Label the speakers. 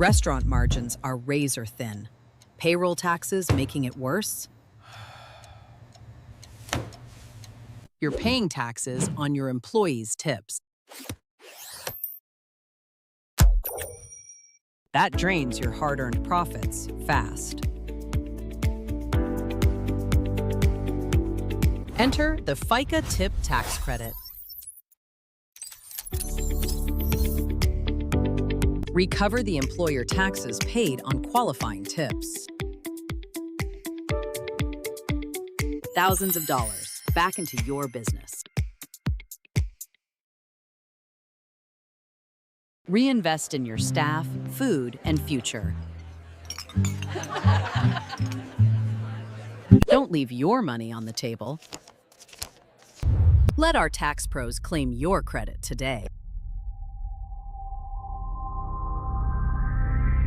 Speaker 1: Restaurant margins are razor thin. Payroll taxes making it worse? You're paying taxes on your employees' tips. That drains your hard-earned profits fast. Enter the FICA Tip Tax Credit. Recover the employer taxes paid on qualifying tips. Thousands of dollars back into your business. Reinvest in your staff, food, and future. Don't leave your money on the table. Let our tax pros claim your credit today.